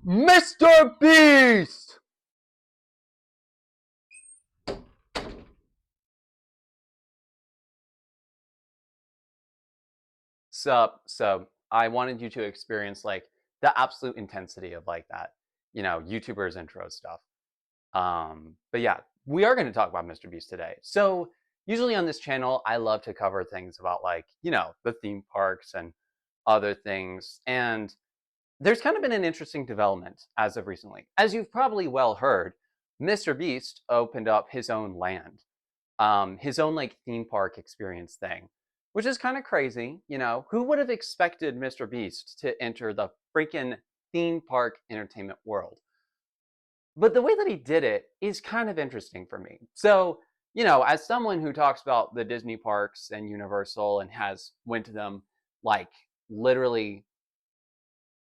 Mr. Beast! So I wanted you to experience like the absolute intensity of like that, YouTubers intro stuff. But yeah, we are going to talk about Mr. Beast today. So usually on this channel, I love to cover things about like, the theme parks and other things. And there's kind of been an interesting development as of recently. As you've probably well heard, Mr. Beast opened up his own land, his own like theme park experience thing, which is kind of crazy. Who would have expected Mr. Beast to enter the freaking theme park entertainment world? But the way that he did it is kind of interesting for me. So, as someone who talks about the Disney parks and Universal and has went to them like literally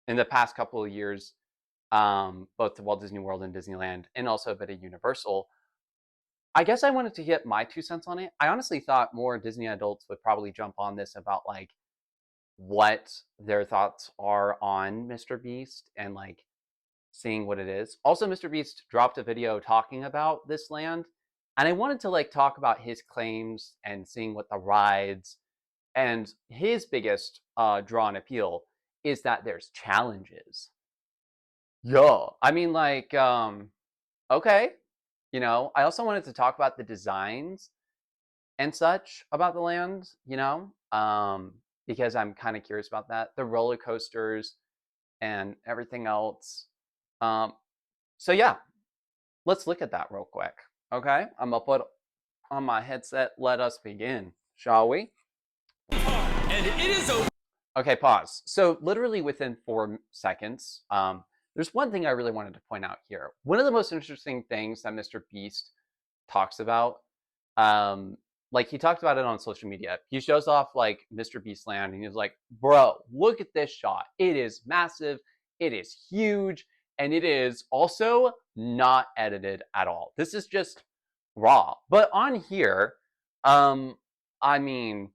in the past couple of years, both to Walt Disney World and Disneyland, and also a bit of Universal, I guess I wanted to get my 2 cents on it. I honestly thought more Disney adults would probably jump on this about like what their thoughts are on Mr. Beast and like seeing what it is. Also, Mr. Beast dropped a video talking about this land, and I wanted to like talk about his claims and seeing what the rides, and his biggest draw and appeal is that there's challenges. Yeah, I mean like okay, I also wanted to talk about the designs and such about the land, because I'm kind of curious about that, the roller coasters and everything else. So yeah, let's look at that real quick. Okay, I'm gonna put on my headset. Let us begin, shall we? And it is over. Okay, pause. So literally within 4 seconds, there's one thing I really wanted to point out here. One of the most interesting things that Mr. Beast talks about, like he talked about it on social media. He shows off like Mr. BeastLand, and he's like, "Bro, look at this shot. It is massive. It is huge." And it is also not edited at all. This is just raw. But on here, I mean,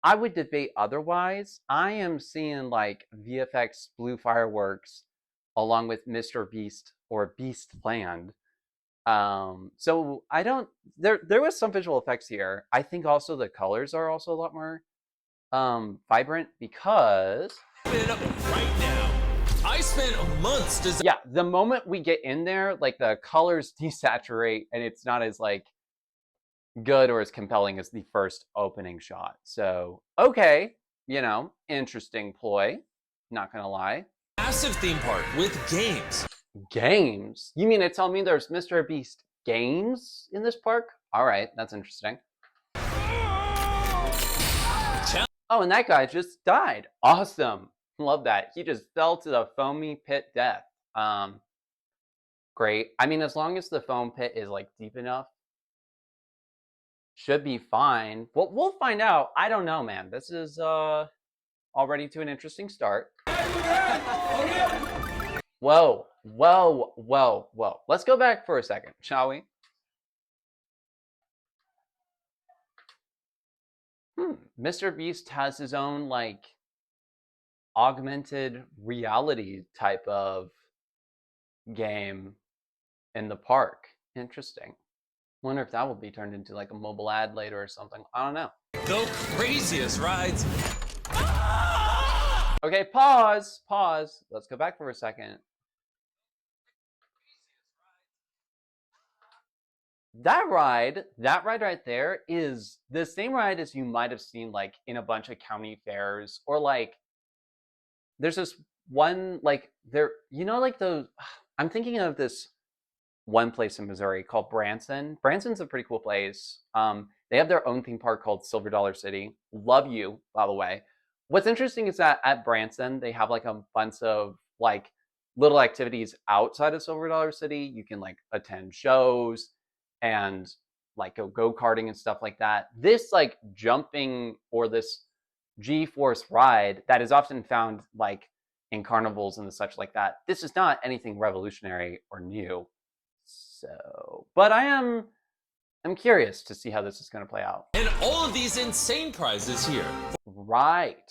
I would debate otherwise. I am seeing like VFX blue fireworks along with Mr. Beast or BeastLand. So I don't, there was some visual effects here. I think also the colors are also a lot more vibrant because It up right now. I spent months designing. Yeah, the moment we get in there, like the colors desaturate and it's not as like good or as compelling as the first opening shot. So, okay, interesting ploy. Not gonna lie. Massive theme park with games. Games? You mean to tell me there's Mr. Beast games in this park? All right, that's interesting. Oh, and that guy just died. Awesome. Love that. He just fell to the foamy pit death. Great. I mean, as long as the foam pit is like deep enough, should be fine. Well, we'll find out. I don't know, man. This is already to an interesting start. Whoa, whoa, whoa, whoa. Let's go back for a second, shall we? Mr. Beast has his own like augmented reality type of game in the park. Interesting. Wonder if that will be turned into like a mobile ad later or something. I don't know. The craziest rides. Okay, pause. Let's go back for a second. That ride right there is the same ride as you might have seen like in a bunch of county fairs, or like there's this one like there, like those, I'm thinking of this one place in Missouri called Branson. Branson's a pretty cool place. They have their own theme park called Silver Dollar City. Love you, by the way. What's interesting is that at Branson, they have like a bunch of like little activities outside of Silver Dollar City. You can like attend shows and like go karting and stuff like that. This like jumping or this G-force ride that is often found like in carnivals and such like that. This is not anything revolutionary or new. So, but I'm curious to see how this is going to play out. And all of these insane prizes here. Right.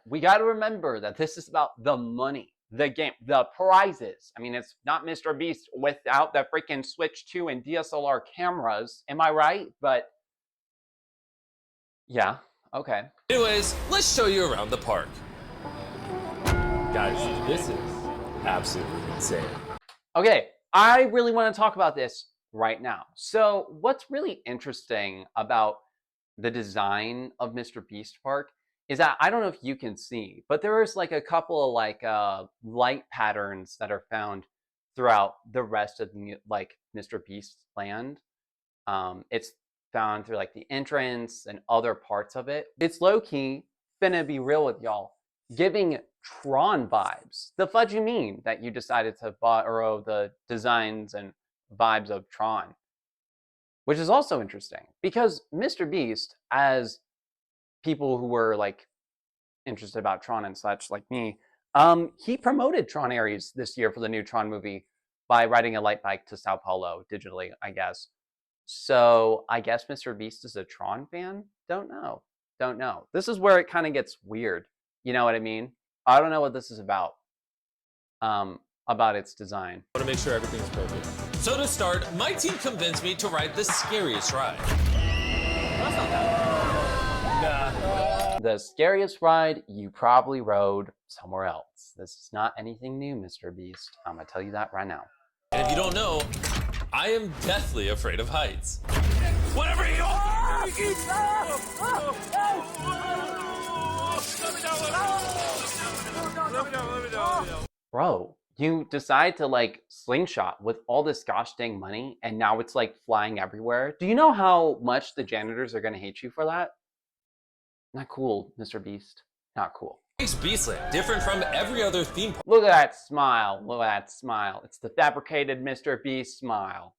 We got to remember that this is about the money. the game, the prizes. I mean, it's not Mr. Beast without the freaking Switch 2 and DSLR cameras. Am I right? But yeah, okay. Anyways, let's show you around the park. Guys, this is absolutely insane. Okay, I really want to talk about this right now. So what's really interesting about the design of Mr. Beast Park is that I don't know if you can see, but there is like a couple of like light patterns that are found throughout the rest of the like Mr. Beast land. It's found through like the entrance and other parts of it. It's low key, finna be real with y'all, giving Tron vibes. The fudge you mean that you decided to borrow the designs and vibes of Tron, which is also interesting because Mr. Beast, as people who were like interested about Tron and such, like me, he promoted Tron Ares this year for the new Tron movie by riding a light bike to Sao Paulo digitally, I guess. So I guess Mr. Beast is a Tron fan? Don't know. Don't know. This is where it kind of gets weird. You know what I mean? I don't know what this is about its design. I want to make sure everything's perfect. So to start, my team convinced me to ride the scariest ride. That's not bad. Nah. The scariest ride you probably rode somewhere else. This is not anything new, Mr. Beast. I'm gonna tell you that right now. And if you don't know, I am deathly afraid of heights. Whatever you are! Bro, you decide to like slingshot with all this gosh dang money and now it's like flying everywhere. Do you know how much the janitors are gonna hate you for that? Not cool, Mr. Beast. Not cool. Makes BeastLand different from every other theme park. Look at that smile. Look at that smile. It's the fabricated Mr. Beast smile.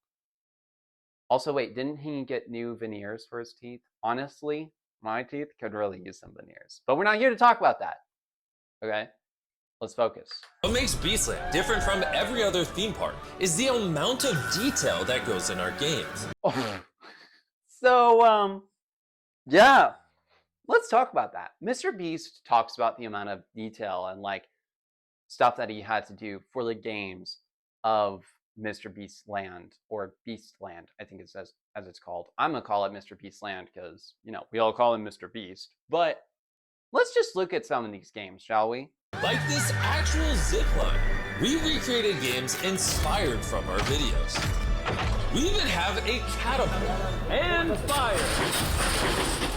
Also, wait, didn't he get new veneers for his teeth? Honestly, my teeth could really use some veneers. But we're not here to talk about that. Okay? Let's focus. What makes BeastLand different from every other theme park is the amount of detail that goes in our games. So, yeah. Let's talk about that. Mr. Beast talks about the amount of detail and like stuff that he had to do for the games of Mr. Beast Land or BeastLand, I think it says as it's called. I'm gonna call it Mr. Beast Land because you know we all call him Mr. Beast. But let's just look at some of these games, shall we? Like this actual zipline. We recreated games inspired from our videos. We even have a catapult and fire.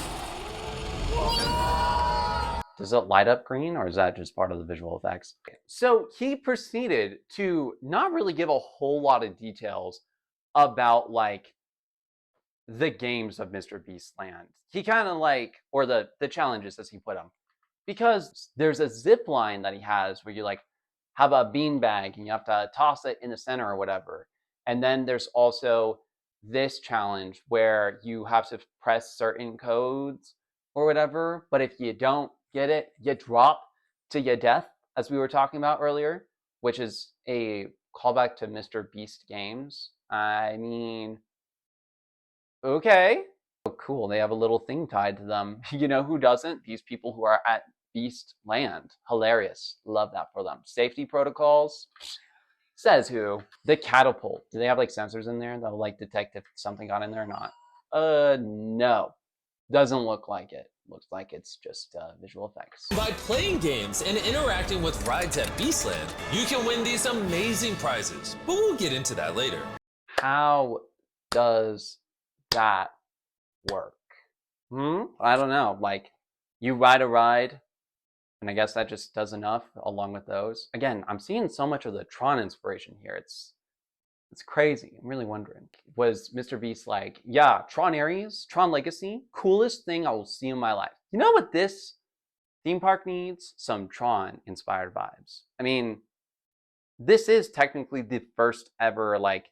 Does it light up green or is that just part of the visual effects? So he proceeded to not really give a whole lot of details about like the games of Mr. Beast Land. He kind of like, or the challenges as he put them. Because there's a zip line that he has where you like have a beanbag and you have to toss it in the center or whatever. And then there's also this challenge where you have to press certain codes or whatever, but if you don't get it, you drop to your death, as we were talking about earlier, which is a callback to Mr. Beast games. I mean, okay. Oh, cool, they have a little thing tied to them. You know who doesn't? These people who are at BeastLand. Hilarious. Love that for them. Safety protocols. Says who? The catapult. Do they have like sensors in there that will like detect if something got in there or not? No. Doesn't look like it. Looks like it's just visual effects. By playing games and interacting with rides at BeastLand, you can win these amazing prizes, but we'll get into that later. How does that work? I don't know. Like, you ride a ride, and I guess that just does enough along with those. Again, I'm seeing so much of the Tron inspiration here. It's crazy. I'm really wondering. Was Mr. Beast like, yeah, Tron Ares, Tron Legacy, coolest thing I will see in my life. You know what this theme park needs? Some Tron inspired vibes. I mean, this is technically the first ever like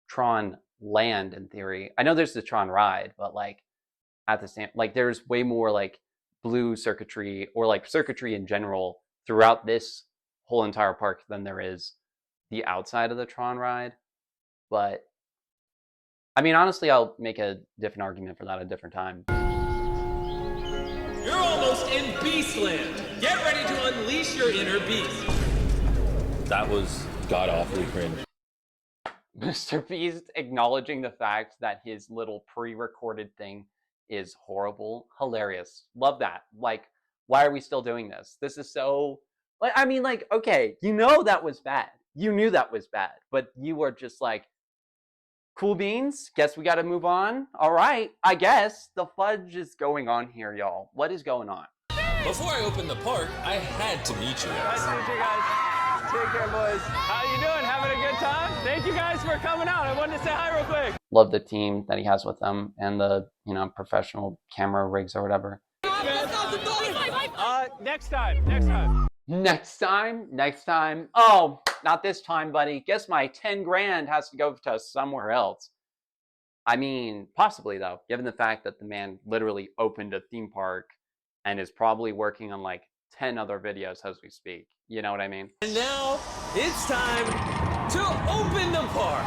Tron land in theory. I know there's the Tron ride, but like at the same, like there's way more like blue circuitry or like circuitry in general throughout this whole entire park than there is the outside of the Tron ride. But I mean, honestly, I'll make a different argument for that at a different time. You're almost in BeastLand. Get ready to unleash your inner beast. That was god awfully cringe. Mr. Beast acknowledging the fact that his little pre-recorded thing is horrible. Hilarious. Love that. Like, why are we still doing this? This is so, like, I mean, like, okay, you know that was bad. You knew that was bad, but you were just like, cool beans. Guess we got to move on. All right, I guess the fudge is going on here, y'all. What is going on? Before I opened the park, I had to meet you Nice guys. to meet you guys. Take care, boys. How you doing? Having a good time? Thank you guys for coming out. I wanted to say hi real quick. Love the team that he has with them and the, you know, professional camera rigs or whatever. Next time. Next time. Next time? Next time? Oh, not this time, buddy. Guess my 10 grand has to go to somewhere else. I mean, possibly though, given the fact that the man literally opened a theme park and is probably working on like 10 other videos as we speak. You know what I mean? And now it's time to open the park.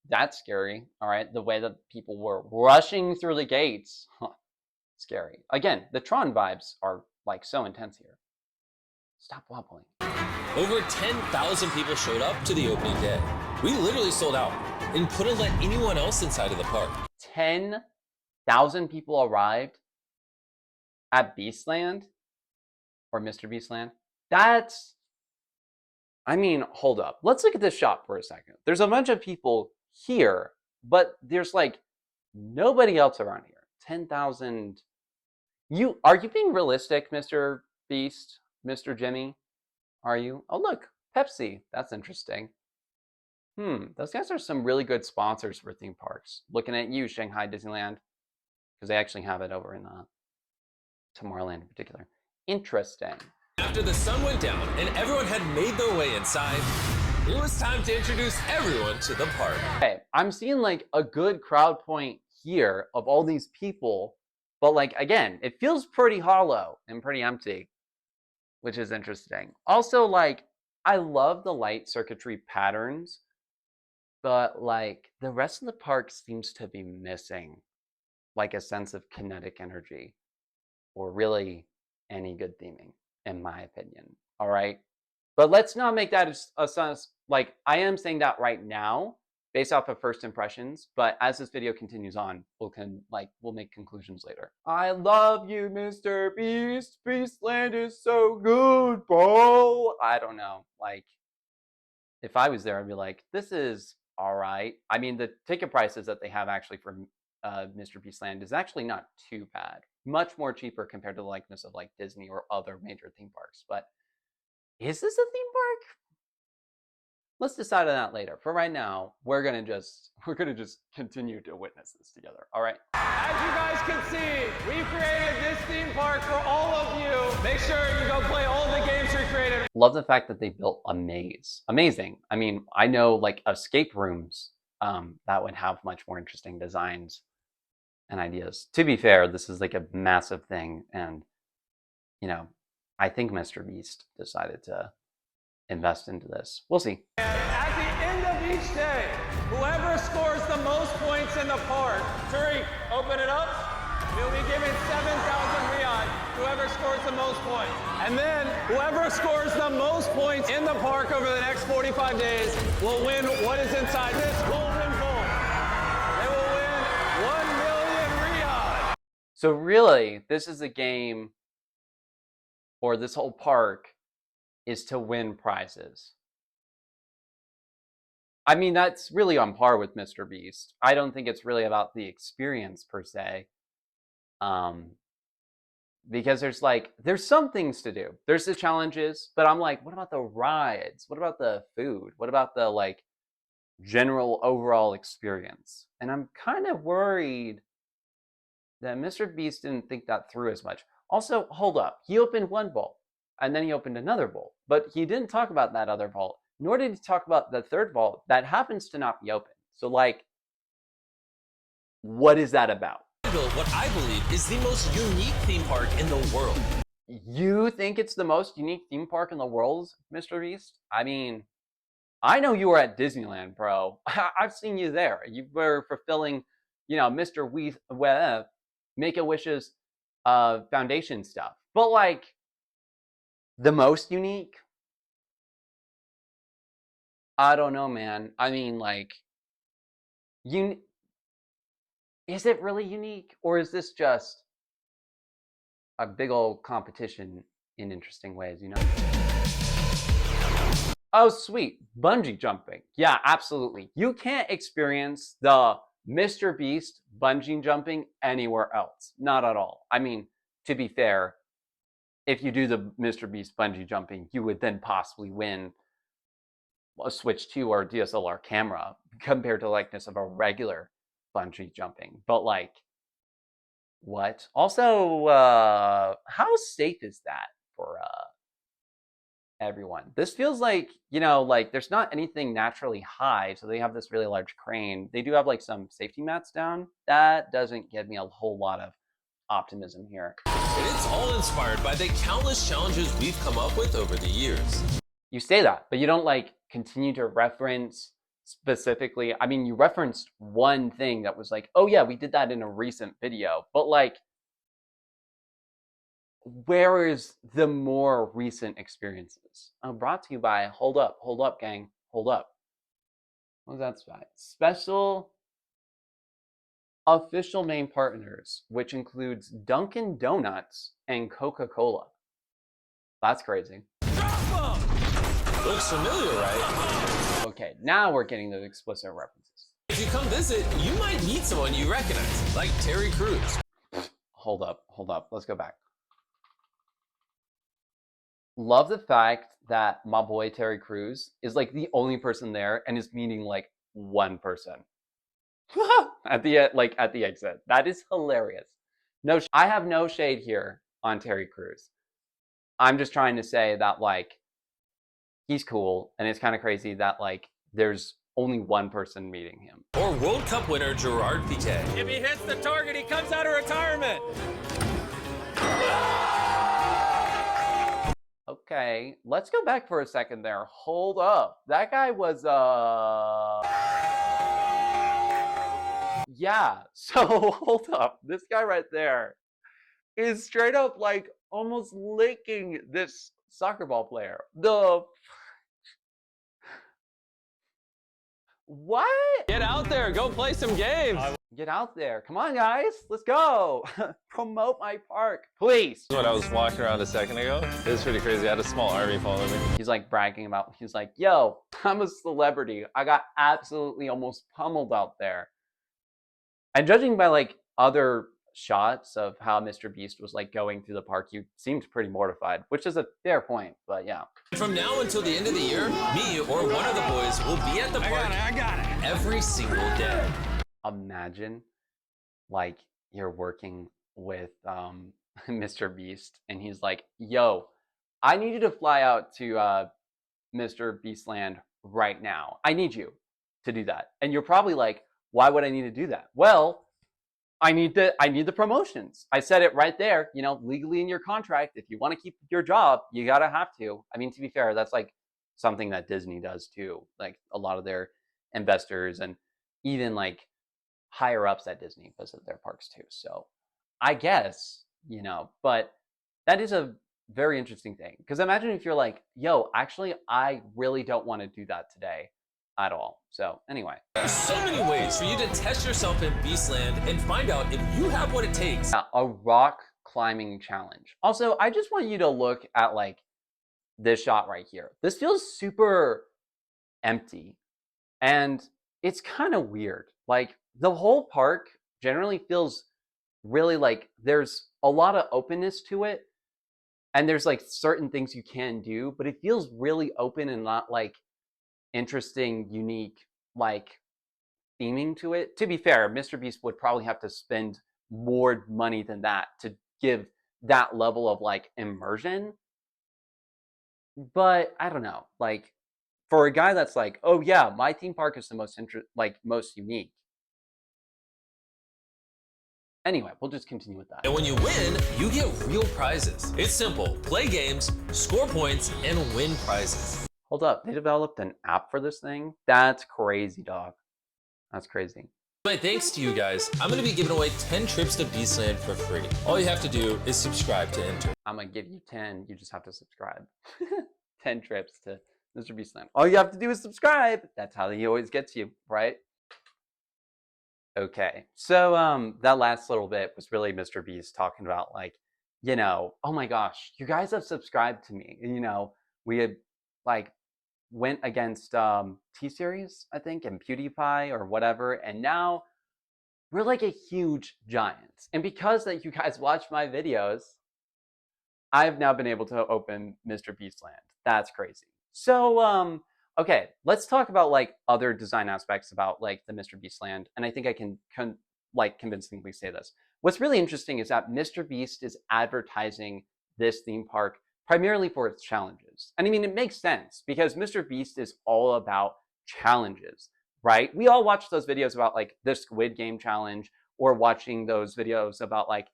That's scary. All right. The way that people were rushing through the gates. Scary. Again, the Tron vibes are like so intense here. Stop wobbling. Over 10,000 people showed up to the opening day. We literally sold out and couldn't let anyone else inside of the park. 10,000 people arrived at BeastLand or Mr. BeastLand. That's, I mean, hold up. Let's look at this shop for a second. There's a bunch of people here, but there's like nobody else around here. 10,000. Are you being realistic, Mr. Beast, Mr. Jimmy? Are you? Oh, look, Pepsi. That's interesting. Those guys are some really good sponsors for theme parks. Looking at you, Shanghai Disneyland, because they actually have it over in Tomorrowland in particular. Interesting. After the sun went down and everyone had made their way inside, it was time to introduce everyone to the park. Okay, I'm seeing like a good crowd point here of all these people, but like, again, it feels pretty hollow and pretty empty, which is interesting. Also, like, I love the light circuitry patterns, but like the rest of the park seems to be missing like a sense of kinetic energy or really any good theming, in my opinion. All right. But let's not make that a sense. Like, I am saying that right now based off of first impressions, but as this video continues on, we'll make conclusions later. I love you, Mr. Beast. BeastLand is so good, bro. I don't know. Like, if I was there, I'd be like, this is all right. I mean, the ticket prices that they have actually for Mr. BeastLand is actually not too bad. Much more cheaper compared to the likeness of like Disney or other major theme parks. But is this a theme park? Let's decide on that later. For right now, we're gonna just continue to witness this together. All right. As you guys can see, we created this theme park for all of you. Make sure you go play all the games we created. Love the fact that they built a maze. Amazing. I mean, I know like escape rooms that would have much more interesting designs and ideas. To be fair, this is like a massive thing, and you know, I think Mr. Beast decided to invest into this. We'll see. At the end of each day, whoever scores the most points in the park, Tariq, open it up. You'll be given 7,000 riyal. Whoever scores the most points. And then whoever scores the most points in the park over the next 45 days will win what is inside this golden bowl. They will win 1 million riyal. So really, this is a game, or this whole park is to win prizes. I mean, that's really on par with Mr. Beast. I don't think it's really about the experience per se. Because there's some things to do. There's the challenges, but I'm like, what about the rides? What about the food? What about the like general overall experience? And I'm kind of worried that Mr. Beast didn't think that through as much. Also, hold up. He opened one bowl and then he opened another bowl, but he didn't talk about that other bowl, nor did he talk about the third bowl that happens to not be open. So like, what is that about? Built what I believe is the most unique theme park in the world. You think it's the most unique theme park in the world, Mr. Beast? I mean, I know you were at Disneyland, bro. I've seen you there. You were fulfilling, you know, Mr. Make-A-Wish's foundation stuff. But like, the most unique? I don't know, man. I mean, like, you is it really unique, or is this just a big old competition in interesting ways, you know? Oh, sweet. Bungee jumping. Yeah, absolutely. You can't experience the Mr. Beast bungee jumping anywhere else. Not at all. I mean, to be fair, if you do the Mr. Beast bungee jumping, you would then possibly win a Switch 2 or DSLR camera compared to the likeness of a regular bungee jumping. But like, what? Also, how safe is that for everyone? This feels like, you know, like there's not anything naturally high, so they have this really large crane. They do have like some safety mats down. That doesn't give me a whole lot of optimism here. And it's all inspired by the countless challenges we've come up with over the years. You say that, but you don't like continue to reference specifically. I mean, you referenced one thing that was like, oh yeah, we did that in a recent video, but like, where is the more recent experiences? Brought to you by hold up, gang, hold up. What was that? Special official main partners, which includes Dunkin' Donuts and Coca-Cola. That's crazy. Looks familiar, right? Okay, now we're getting the explicit references. If you come visit, you might meet someone you recognize, like Terry Crews. Hold up, let's go back. Love the fact that my boy Terry Crews is like the only person there and is meeting like one person at the exit. That is hilarious. No, I have no shade here on Terry Crews. I'm just trying to say that like he's cool, and it's kind of crazy that like there's only one person meeting him. Or World Cup winner Gerard Piqué. If he hits the target, he comes out of retirement. Okay, let's go back for a second there. Hold up. That guy was, yeah, so hold up. This guy right there is straight up like almost licking this soccer ball player. What? Get out there, go play some games. Get out there. Come on, guys. Let's go. Promote my park, please. When I was walking around a second ago, it was pretty crazy. I had a small army following me. He's like bragging about, he's like, yo, I'm a celebrity. I got absolutely almost pummeled out there. And judging by like other shots of how Mr. Beast was like going through the park, you seemed pretty mortified, which is a fair point, but yeah. From now until the end of the year, me or one of the boys will be at the park I got it. every single day. Imagine like you're working with Mr. Beast and he's like, yo, I need you to fly out to Mr. BeastLand right now. I need you to do that. And you're probably like, why would I need to do that? Well, I need the promotions. I said it right there, you know, legally in your contract. If you want to keep your job, you gotta have to. I mean, to be fair, that's like something that Disney does too. Like a lot of their investors and even like higher ups at Disney visit their parks too. So I guess, you know, but that is a very interesting thing. Because imagine if you're like, yo, actually, I really don't want to do that today at all. So anyway. There's so many ways for you to test yourself in BeastLand and find out if you have what it takes. A rock climbing challenge. Also, I just want you to look at like this shot right here. This feels super empty and it's kind of weird. Like the whole park generally feels really like there's a lot of openness to it and there's like certain things you can do, but it feels really open and not like interesting, unique, like theming to it. To be fair, Mr. Beast would probably have to spend more money than that to give that level of like immersion. But I don't know, like for a guy that's like, oh yeah, my theme park is the most unique. Anyway, we'll just continue with that. And when you win, you get real prizes. It's simple. Play games, score points, and win prizes. Hold up, they developed an app for this thing? That's crazy, dog. That's crazy. My thanks to you guys. I'm going to be giving away 10 trips to BeastLand for free. All you have to do is subscribe to enter. I'm gonna give you 10, you just have to subscribe. 10 trips to Mr. BeastLand. All you have to do is subscribe. That's how he always gets you, right? Okay, so that last little bit was really Mr. Beast talking about like, oh my gosh, you guys have subscribed to me. And, we had like went against T-Series, I think, and PewDiePie or whatever, and now we're like a huge giant. And because that you guys watch my videos, I've now been able to open Mr. BeastLand. That's crazy. So, okay, let's talk about like other design aspects about like the Mr. BeastLand, and I think I can like convincingly say this. What's really interesting is that Mr. Beast is advertising this theme park primarily for its challenges. And I mean, it makes sense because Mr. Beast is all about challenges, right? We all watch those videos about like the Squid Game challenge, or watching those videos about like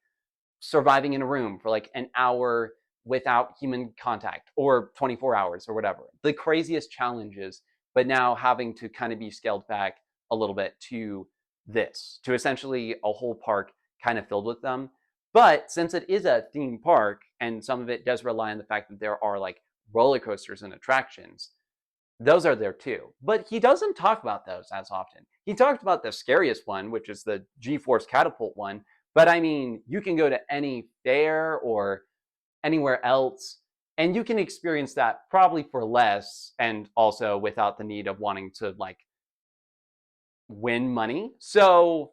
surviving in a room for like an hour without human contact, or 24 hours or whatever. The craziest challenges, but now having to kind of be scaled back a little bit to this, to essentially a whole park kind of filled with them. But since it is a theme park and some of it does rely on the fact that there are like roller coasters and attractions, those are there too. But he doesn't talk about those as often. He talked about the scariest one, which is the G-Force catapult one. But I mean, you can go to any fair or anywhere else, and you can experience that probably for less, and also without the need of wanting to like win money. So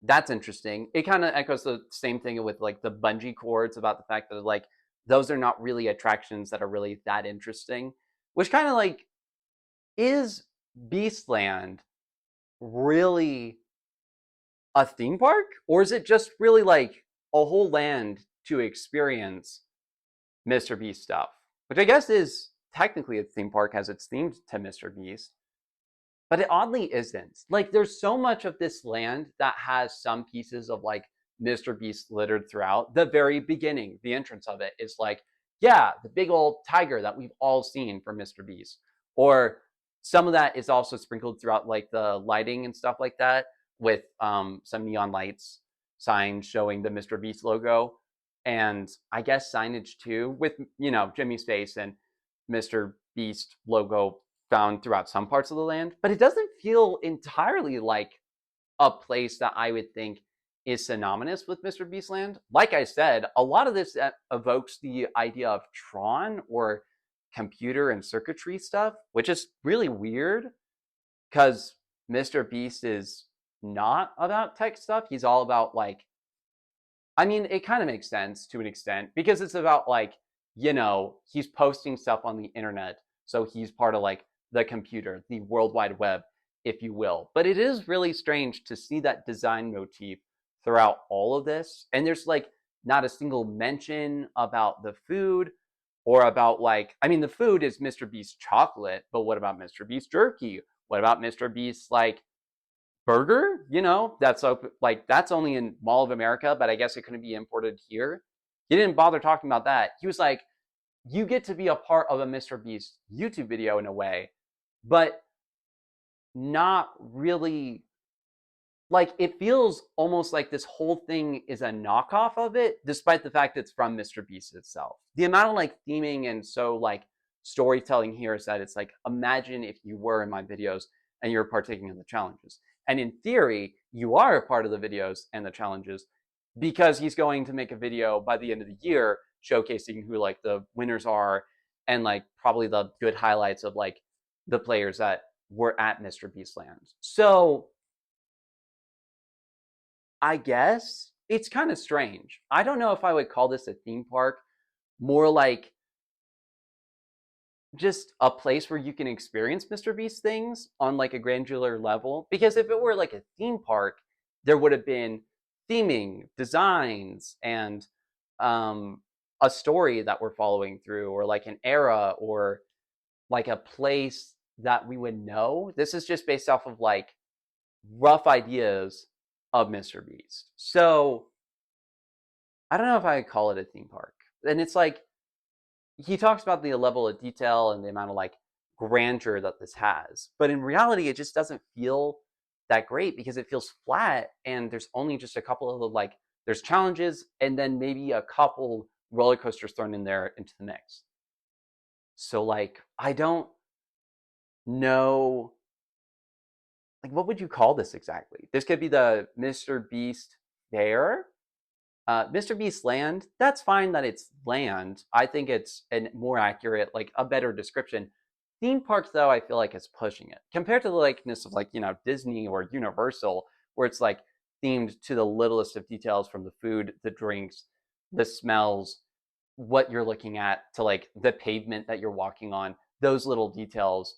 that's interesting. It kind of echoes the same thing with like the bungee cords, about the fact that like those are not really attractions that are really that interesting, which kind of like, is Beastland really a theme park, or is it just really like a whole land to experience Mr. Beast stuff? Which I guess is technically a theme park as it's themed to Mr. Beast, but it oddly isn't. Like, there's so much of this land that has some pieces of like Mr. Beast littered throughout. The very beginning, the entrance of it is like, yeah, the big old tiger that we've all seen from Mr. Beast. Or some of that is also sprinkled throughout like the lighting and stuff like that, with some neon lights, signs showing the Mr. Beast logo, and I guess signage too, with Jimmy's face and Mr. Beast logo found throughout some parts of the land. But it doesn't feel entirely like a place that I would think is synonymous with Mr. BeastLand. Like I said, a lot of this evokes the idea of Tron or computer and circuitry stuff, which is really weird because Mr. Beast is not about tech stuff. He's all about like, I mean, it kind of makes sense to an extent because it's about like, he's posting stuff on the internet. So he's part of like the computer, the World Wide Web, if you will. But it is really strange to see that design motif throughout all of this. And there's like not a single mention about the food, or about like, I mean, the food is Mr. Beast chocolate, but what about Mr. Beast jerky? What about Mr. Beast like burger? That's like, that's only in Mall of America, but I guess it couldn't be imported here. He didn't bother talking about that. He was like, you get to be a part of a Mr. Beast YouTube video in a way, but not really. Like, it feels almost like this whole thing is a knockoff of it, despite the fact it's from Mr. Beast itself. The amount of like theming and so like storytelling here is that it's like, imagine if you were in my videos and you're partaking in the challenges. And in theory, you are a part of the videos and the challenges, because he's going to make a video by the end of the year showcasing who like the winners are, and like probably the good highlights of like the players that were at Mr. BeastLand. So I guess it's kind of strange. I don't know if I would call this a theme park, more like just a place where you can experience Mr. Beast things on like a granular level. Because if it were like a theme park, there would have been theming, designs, and a story that we're following through, or like an era, or like a place that we would know. This is just based off of like rough ideas of Mr. Beast. So I don't know if I would call it a theme park. And it's like, he talks about the level of detail and the amount of like grandeur that this has, but in reality, it just doesn't feel that great because it feels flat, and there's only just a couple of like, there's challenges and then maybe a couple roller coasters thrown in there into the mix. So like, I don't know, like, what would you call this exactly? This could be the Mr. Beast Fair. Mr. Beast Land, that's fine that it's land. I think it's a more accurate, like a better description. Theme parks, though, I feel like it's pushing it compared to the likeness of like, you know, Disney or Universal, where it's like themed to the littlest of details, from the food, the drinks, the smells, what you're looking at, to like the pavement that you're walking on. Those little details,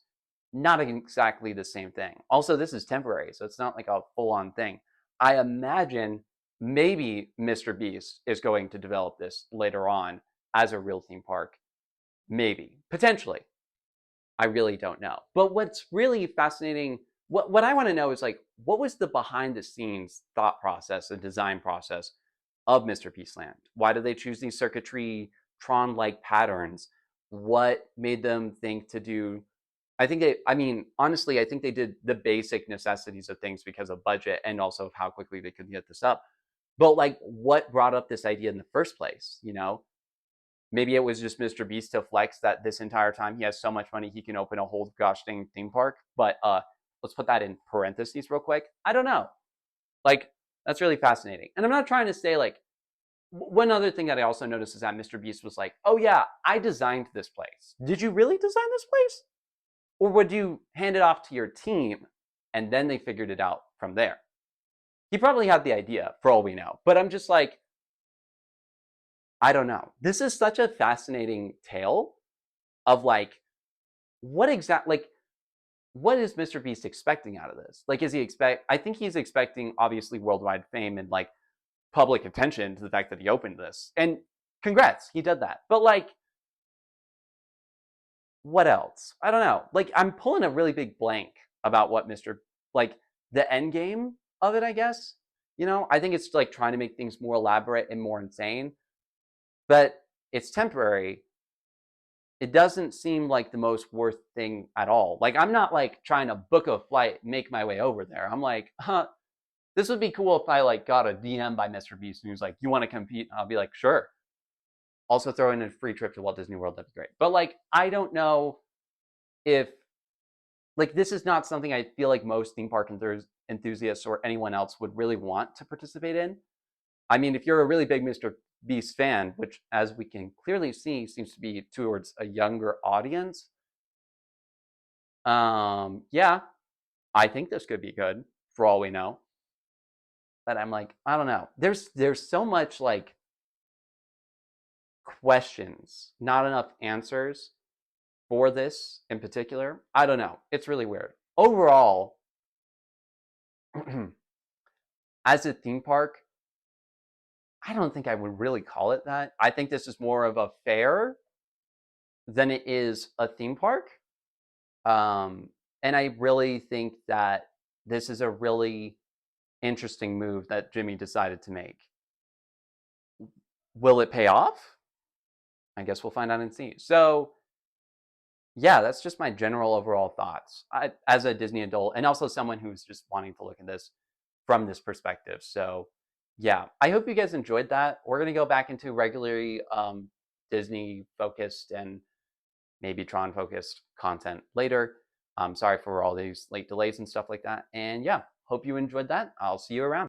not exactly the same thing. Also, this is temporary, so it's not like a full on thing. I imagine maybe Mr. Beast is going to develop this later on as a real theme park. Maybe, potentially. I really don't know. But what's really fascinating, what I want to know is like, what was the behind the scenes thought process and design process of Mr. BeastLand? Why did they choose these circuitry Tron like patterns? What made them think to do? I think they, I mean, honestly, I think they did the basic necessities of things because of budget and also of how quickly they could get this up. But like, what brought up this idea in the first place? You know, maybe it was just Mr. Beast to flex that this entire time he has so much money he can open a whole gosh dang theme park. But let's put that in parentheses real quick. I don't know. Like, that's really fascinating. And I'm not trying to say like, one other thing that I also noticed is that Mr. Beast was like, "Oh yeah, I designed this place. Did you really design this place, or would you hand it off to your team and then they figured it out from there?" He probably had the idea for all we know, but I'm just like, I don't know. This is such a fascinating tale of like, what exactly, like, what is Mr. Beast expecting out of this? Like, is he expect? I think he's expecting obviously worldwide fame and like public attention to the fact that he opened this. And congrats, he did that. But like, what else? I don't know. Like, I'm pulling a really big blank about what Mr. like the end game of it, I guess. You know, I think it's like trying to make things more elaborate and more insane, but it's temporary. It doesn't seem like the most worth thing at all. Like, I'm not like trying to book a flight, make my way over there. I'm like, huh, this would be cool if I like got a DM by Mr. Beast and he was like, "You want to compete?" And I'll be like, "Sure." Also throw in a free trip to Walt Disney World, that'd be great. But like, I don't know if, like, this is not something I feel like most theme park enthusiasts or anyone else would really want to participate in. I mean, if you're a really big Mr. Beast fan, which as we can clearly see seems to be towards a younger audience, yeah, I think this could be good for all we know. But I'm like, I don't know. There's so much like questions, not enough answers for this in particular. I don't know. It's really weird. Overall, as a theme park, I don't think I would really call it that. I think this is more of a fair than it is a theme park. And I really think that this is a really interesting move that Jimmy decided to make. Will it pay off? I guess we'll find out and see. So, yeah, that's just my general overall thoughts as a Disney adult and also someone who's just wanting to look at this from this perspective. So, yeah, I hope you guys enjoyed that. We're going to go back into regularly Disney focused and maybe Tron focused content later. Sorry for all these late delays and stuff like that. And yeah, hope you enjoyed that. I'll see you around.